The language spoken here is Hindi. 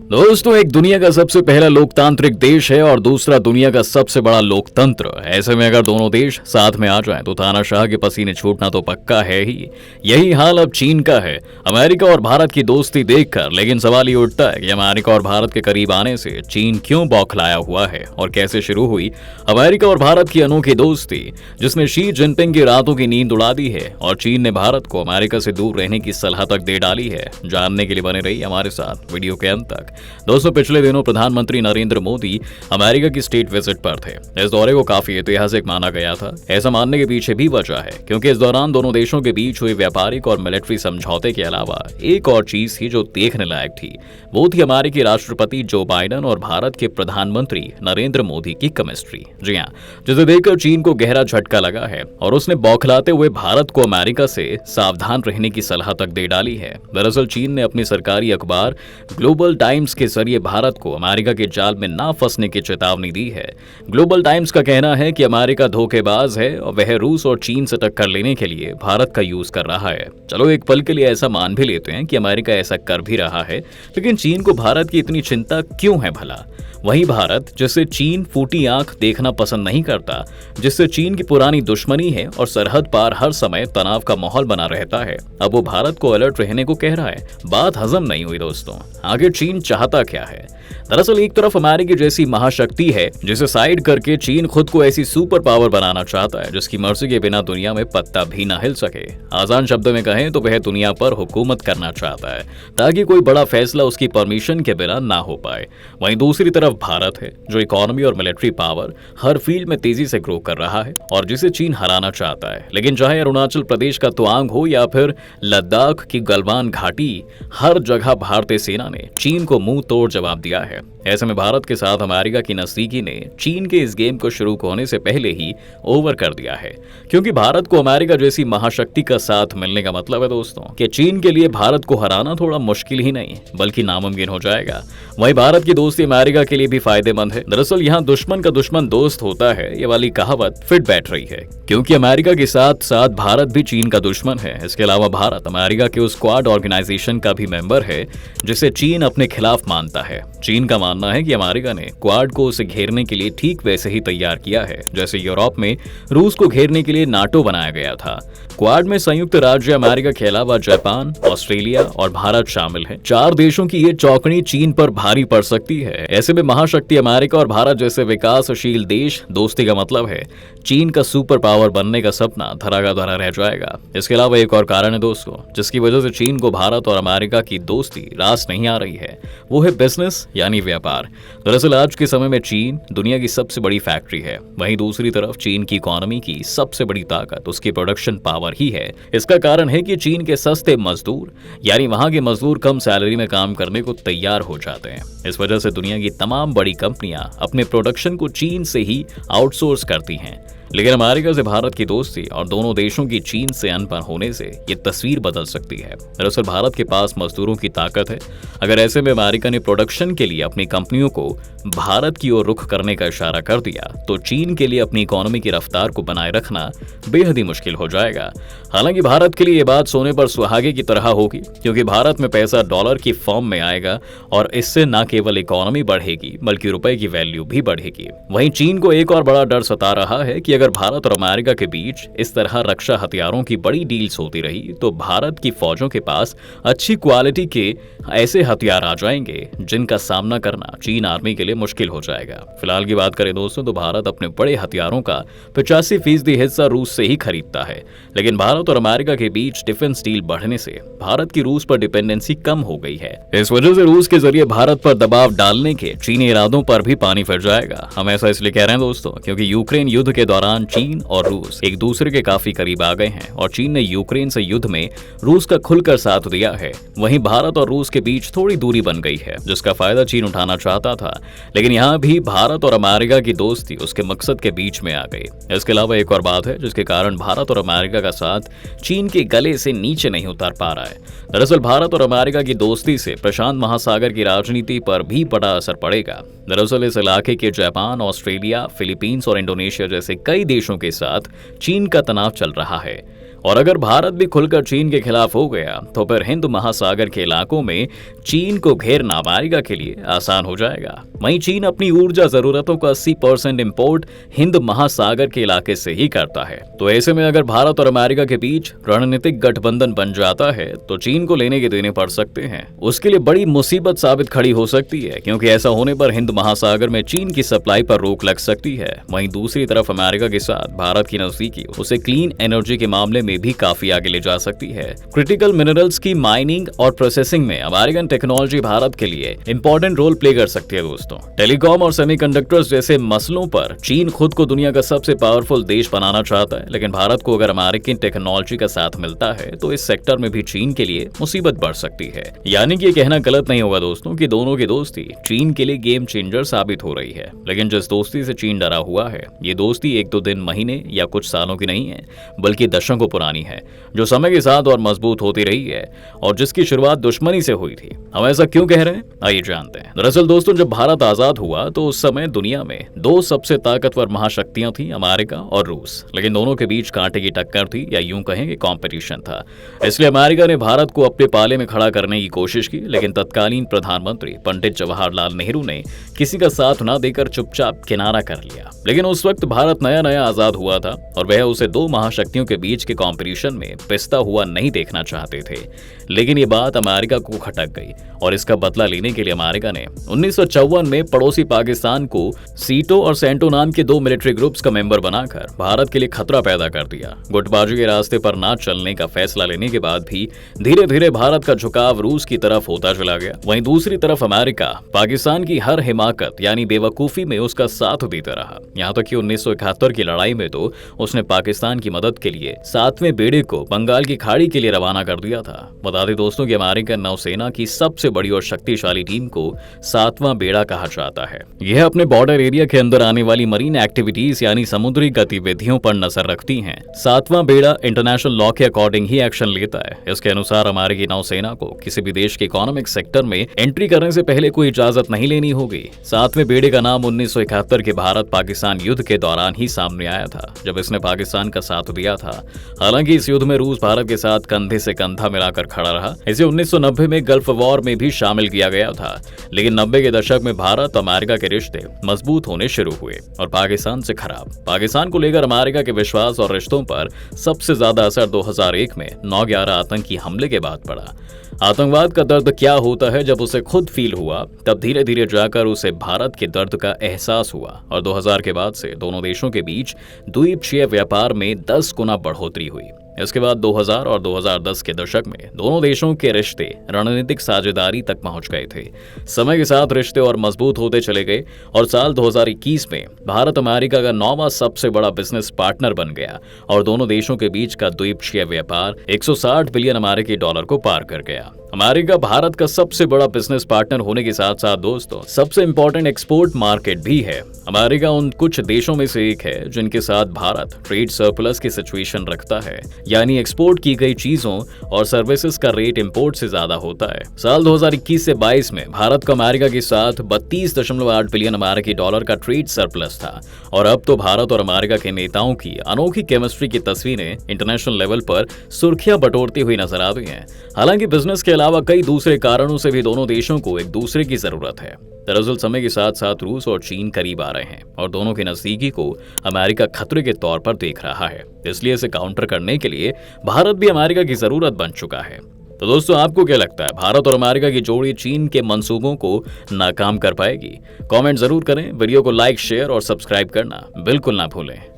दोस्तों, एक दुनिया का सबसे पहला लोकतांत्रिक देश है और दूसरा दुनिया का सबसे बड़ा लोकतंत्र। ऐसे में अगर दोनों देश साथ में आ जाएं तो तानाशाह के पसीने छूटना तो पक्का है ही। यही हाल अब चीन का है। अमेरिका और भारत की दोस्ती देखकर लेकिन सवाल ये उठता है कि अमेरिका और भारत के करीब आने से चीन क्यों बौखलाया हुआ है और कैसे शुरू हुई अमेरिका और भारत की अनोखी दोस्ती, जिसने शी जिनपिंग की रातों की नींद उड़ा दी है और चीन ने भारत को अमेरिका से दूर रहने की सलाह तक दे डाली है। जानने के लिए बने रही हमारे साथ वीडियो के अंत तक। दोस्तों, पिछले दिनों प्रधानमंत्री नरेंद्र मोदी अमेरिका की स्टेट विजिट पर थे। इस दौरे को काफी ऐतिहासिक माना गया था। ऐसा मानने के पीछे भी वजह है क्योंकि इस दौरान दोनों देशों के बीच हुए व्यापारिक और मिलिट्री समझौते के अलावा एक और चीज थी जो देखने लायक थी। वो थी अमेरिकी राष्ट्रपति जो बाइडन और भारत के प्रधानमंत्री नरेंद्र मोदी की केमिस्ट्री। जी हाँ, जिसे देखकर चीन को गहरा झटका लगा है और उसने बौखलाते हुए भारत को अमेरिका से सावधान रहने की सलाह तक दे डाली है। दरअसल चीन ने अपनी सरकारी अखबार ग्लोबल टाइम्स के जरिए भारत को अमेरिका के जाल में ना फंसने की चेतावनी दी है। ग्लोबल टाइम्स का कहना है कि अमेरिका धोखेबाज है और वह रूस और चीन से टक्कर लेने के लिए भारत का यूज कर रहा है। चलो एक पल के लिए ऐसा मान भी लेते हैं कि अमेरिका ऐसा कर भी रहा है, लेकिन चीन को भारत की इतनी चिंता क्यों है भला? वहीं भारत, जिससे चीन फूटी आंख देखना पसंद नहीं करता, जिससे चीन की पुरानी दुश्मनी है और सरहद पार हर समय तनाव का माहौल बना रहता है, अब वो भारत को अलर्ट रहने को कह रहा है। बात हजम नहीं हुई दोस्तों। आगे चीन चाहता क्या है? दरअसल एक तरफ अमेरिका जैसी महाशक्ति है जिसे साइड करके चीन खुद को ऐसी सुपर पावर बनाना चाहता है जिसकी मर्जी के बिना दुनिया में पत्ता भी ना हिल सके। आसान शब्दों में कहें तो वह दुनिया पर हुकूमत करना चाहता है ताकि कोई बड़ा फैसला उसकी परमिशन के बिना ना हो पाए। वहीं दूसरी तरफ भारत है जो इकोनॉमी और मिलिट्री पावर हर फील्ड में तेजी से ग्रो कर रहा है और जिसे चीन हराना चाहता है। लेकिन चाहे अरुणाचल प्रदेश का तवांग हो या फिर लद्दाख की गलवान घाटी, हर जगह भारतीय सेना ने चीन को मुंह तोड़ जवाब दिया है। ऐसे में भारत के साथ अमेरिका की नजदीकी ने चीन के इस गेम को शुरू होने से पहले ही ओवर कर दिया है, क्योंकि भारत को अमेरिका जैसी महाशक्ति का साथ मिलने का मतलब है दोस्तों कि चीन के लिए भारत को हराना थोड़ा मुश्किल ही नहीं बल्कि नामुमकिन हो जाएगा। वहीं भारत की दोस्ती अमेरिका के लिए भी फायदेमंद है। दरअसल यहाँ दुश्मन का दुश्मन दोस्त होता है, ये वाली कहावत फिट बैठ रही है, क्योंकि अमेरिका के साथ साथ भारत भी चीन का दुश्मन है। इसके अलावा भारत अमेरिका के उस क्वाड ऑर्गेनाइजेशन का भी मेंबर है जिसे चीन अपने खिलाफ मानता है। चीन का मानना है कि अमेरिका ने क्वाड को उसे घेरने के लिए ठीक वैसे ही तैयार किया है जैसे यूरोप में रूस को घेरने के लिए नाटो बनाया गया था। क्वाड में संयुक्त राज्य अमेरिका के अलावा जापान, ऑस्ट्रेलिया और भारत शामिल है। 4 देशों की ये चौकड़ी चीन पर भारी पड़ सकती है। ऐसे में महाशक्ति अमेरिका और भारत जैसे विकासशील देश दोस्ती का मतलब है चीन का सुपर पावर बनने का सपना धरा का धरा रह जाएगा। इसके अलावा एक और कारण है दोस्तों जिसकी वजह से चीन को भारत और अमेरिका की दोस्ती रास नहीं आ रही है, वो है बिजनेस यानी व्यापार। दरअसल आज के समय में चीन दुनिया की सबसे बड़ी फैक्ट्री है। वहीं दूसरी तरफ चीन की इकोनॉमी की सबसे बड़ी ताकत उसकी प्रोडक्शन पावर ही है। इसका कारण है कि चीन के सस्ते मजदूर यानी वहां के मजदूर कम सैलरी में काम करने को तैयार हो जाते हैं। इस वजह से दुनिया की तमाम बड़ी कंपनियां अपने प्रोडक्शन को चीन से ही आउटसोर्स करती हैं। लेकिन अमेरिका से भारत की दोस्ती और दोनों देशों की चीन से अनबन होने से ये तस्वीर बदल सकती है। दरअसल भारत के पास मजदूरों की ताकत है। अगर ऐसे में अमेरिका ने प्रोडक्शन के लिए अपनी कंपनियों को भारत की ओर रुख करने का इशारा कर दिया तो चीन के लिए अपनी इकोनॉमी की रफ्तार को बनाए रखना बेहद ही मुश्किल हो जाएगा। हालांकि भारत के लिए ये बात सोने पर सुहागे की तरह होगी, क्योंकि भारत में पैसा डॉलर की फॉर्म में आएगा और इससे न केवल इकोनॉमी बढ़ेगी बल्कि रुपए की वैल्यू भी बढ़ेगी। वहीं चीन को एक और बड़ा डर सता रहा है कि अगर भारत और अमेरिका के बीच इस तरह रक्षा हथियारों की बड़ी डील्स होती रही तो भारत की फौजों के पास अच्छी क्वालिटी के ऐसे हथियार आ जाएंगे जिनका सामना करना चीन आर्मी के लिए मुश्किल हो जाएगा। फिलहाल की बात करें दोस्तों तो भारत अपने बड़े हथियारों का 85% हिस्सा रूस से ही खरीदता है। लेकिन भारत और अमेरिका के बीच डिफेंस डील बढ़ने से भारत की रूस पर डिपेंडेंसी कम हो गई है। इस वजह से रूस के जरिए भारत पर दबाव डालने के चीनी इरादों पर भी पानी फिर जाएगा। हम ऐसा इसलिए कह रहे हैं दोस्तों क्योंकि यूक्रेन युद्ध के दौरान चीन और रूस एक दूसरे के काफी करीब आ गए हैं और चीन ने यूक्रेन से युद्ध में रूस का खुलकर साथ दिया है। वहीं भारत और रूस के बीच थोड़ी दूरी बन गई है जिसका फायदा चीन उठाना चाहता था, लेकिन यहाँ भी भारत और अमेरिका की दोस्ती उसके मकसद के बीच में आ गई। इसके अलावा एक और बात है जिसके कारण भारत और अमेरिका का साथ चीन के गले से नीचे नहीं उतार पा रहा है। दरअसल भारत और अमेरिका की दोस्ती से प्रशांत महासागर की राजनीति पर भी बड़ा असर पड़ेगा। दरअसल इस इलाके के जापान, ऑस्ट्रेलिया, फिलीपींस और इंडोनेशिया जैसे कई देशों के साथ चीन का तनाव चल रहा है। और अगर भारत भी खुलकर चीन के खिलाफ हो गया तो फिर हिंद महासागर के इलाकों में चीन को घेरना अमेरिका के लिए आसान हो जाएगा। वहीं चीन अपनी ऊर्जा जरूरतों का 80% इंपोर्ट हिंद महासागर के इलाके से ही करता है। तो ऐसे में अगर भारत और अमेरिका के बीच रणनीतिक गठबंधन बन जाता है तो चीन को लेने के देने पड़ सकते हैं। उसके लिए बड़ी मुसीबत साबित खड़ी हो सकती है, क्योंकि ऐसा होने पर हिंद महासागर में चीन की सप्लाई पर रोक लग सकती है। वहीं दूसरी तरफ अमेरिका के साथ भारत की नजदीकी उसे क्लीन एनर्जी के मामले में भी काफी आगे ले जा सकती है। क्रिटिकल मिनरल्स की माइनिंग और प्रोसेसिंग में अमेरिकन टेक्नोलॉजी भारत के लिए इंपॉर्टेंट रोल प्ले कर सकती है। दोस्तों, टेलीकॉम और सेमीकंडक्टर्स जैसे मसलों पर चीन खुद को दुनिया का सबसे पावरफुल देश बनाना चाहता है, लेकिन भारत को अगर अमेरिकन टेक्नोलॉजी का साथ मिलता है तो इस सेक्टर में भी चीन के लिए मुसीबत बढ़ सकती है। यानी कि ये कहना गलत नहीं होगा दोस्तों कि दोनों की दोस्ती चीन के लिए गेम चेंजर साबित हो रही है, लेकिन जिस दोस्ती से चीन डरा हुआ है ये दोस्ती एक दो दिन, महीने या कुछ सालों की नहीं है, बल्कि दशकों पुरानी है, जो समय के साथ और मजबूत होती रही है और जिसकी शुरुआत दुश्मनी से हुई थी। हम ऐसा क्यों कह रहे हैं, आइए जानते हैं। दरअसल दोस्तों, जब भारत आजाद हुआ तो उस समय दुनिया में दो सबसे ताकतवर महाशक्तियां थी, अमेरिका और रूस, लेकिन दोनों के बीच कांटे की टक्कर थी, या यूं कहें कि कंपटीशन था। इसलिए अमेरिका ने भारत को अपने पाले में खड़ा करने की कोशिश की, लेकिन तत्कालीन प्रधानमंत्री पंडित जवाहरलाल नेहरू ने किसी का साथ न देकर चुपचाप किनारा कर लिया। लेकिन उस वक्त भारत नया नया आजाद हुआ था और वह उसे दो महाशक्तियों के बीच के कंपटीशन में पिसता हुआ नहीं देखना चाहते थे। लेकिन ये बात अमेरिका को खटक गई और इसका बदला लेने के लिए अमेरिका ने 1954 में पड़ोसी पाकिस्तान को सीटो और सेंटो नाम के दो मिलिट्री ग्रुप्स का मेंबर बनाकर भारत के लिए खतरा पैदा कर दिया। गुटबाजी के रास्ते पर ना चलने का फैसला लेने के बाद भी धीरे धीरे भारत का झुकाव रूस की तरफ होता चला गया। वहीं दूसरी तरफ अमेरिका पाकिस्तान की हर हिमाकत यानी बेवकूफी में उसका साथ देता रहा। यहाँ तक कि 1971 की लड़ाई में तो उसने पाकिस्तान की मदद के लिए 7वें बेड़े को बंगाल की खाड़ी के लिए रवाना कर दिया था। बता दें दोस्तों कि अमेरिकन नौसेना की सबसे बड़ी और शक्तिशाली टीम को 7वां बेड़ा कहा जाता है। यह अपने बॉर्डर एरिया के अंदर आने वाली मरीन एक्टिविटीज यानी समुद्री गतिविधियों पर नजर रखती है। 7वां बेड़ा इंटरनेशनल लॉ के अकॉर्डिंग ही एक्शन लेता है। इसके अनुसार अमेरिकी नौसेना को किसी भी देश के इकोनॉमिक सेक्टर में एंट्री करने से पहले कोई इजाजत नहीं लेनी होगी। 7वें बेड़े का नाम 1971 के भारत पाकिस्तान युद्ध के दौरान ही सामने आया था, जब इसने पाकिस्तान का साथ दिया था। हालांकि इस युद्ध में रूस भारत के साथ कंधे से कंधा मिलाकर खड़ा रहा। इसे 1990 में गल्फ वॉर में भी शामिल किया गया था, लेकिन 90 के दशक में भारत अमेरिका के रिश्ते मजबूत होने शुरू हुए और पाकिस्तान से खराब। पाकिस्तान को लेकर अमेरिका के विश्वास और रिश्तों पर सबसे ज्यादा असर 2001 में 9/11 आतंकी हमले के बाद पड़ा। आतंकवाद का दर्द क्या होता है जब उसे खुद फील हुआ, तब धीरे धीरे जाकर उसे भारत के दर्द का एहसास हुआ और 2000 के बाद से दोनों देशों के बीच द्वीपक्षीय व्यापार में 10 गुना बढ़ोतरी हुई। इसके बाद 2000 और 2010 के दशक में दोनों देशों के रिश्ते रणनीतिक साझेदारी तक पहुंच गए थे। समय के साथ रिश्ते और मजबूत होते चले गए और साल 2021 में भारत अमेरिका का 9वां सबसे बड़ा बिजनेस पार्टनर बन गया और दोनों देशों के बीच का द्वीपक्षीय व्यापार 160 बिलियन अमेरिकी डॉलर को पार कर गया। अमेरिका भारत का सबसे बड़ा बिजनेस पार्टनर होने के साथ साथ दोस्तों सबसे इंपॉर्टेंट एक्सपोर्ट मार्केट भी है। अमेरिका उन कुछ देशों में से एक है जिनके साथ भारत ट्रेड सरप्लस की सिचुएशन रखता है, यानी एक्सपोर्ट की गई चीजों और सर्विसेज का रेट इंपोर्ट से ज्यादा होता है। साल 2021 से 22 में भारत का अमेरिका के साथ 32.8 बिलियन अमेरिकी डॉलर का ट्रेड सरप्लस था और अब तो भारत और अमेरिका के नेताओं की अनोखी केमिस्ट्री की तस्वीरें इंटरनेशनल लेवल पर सुर्खियां बटोरती हुई नजर आ रही हैं। हालांकि बिजनेस के अलावा कई दूसरे कारणों से भी दोनों देशों को एक दूसरे की जरूरत है। दरअसल समय के साथ साथ रूस और चीन करीब आ रहे हैं और दोनों की नजदीकी को अमेरिका खतरे के तौर पर देख रहा है। इसलिए इसे काउंटर करने के लिए भारत भी अमेरिका की जरूरत बन चुका है। तो दोस्तों, आपको क्या लगता है, भारत और अमेरिका की जोड़ी चीन के मंसूबों को नाकाम कर पाएगी? कमेंट जरूर करें। वीडियो को लाइक, शेयर और सब्सक्राइब करना बिल्कुल ना भूलें।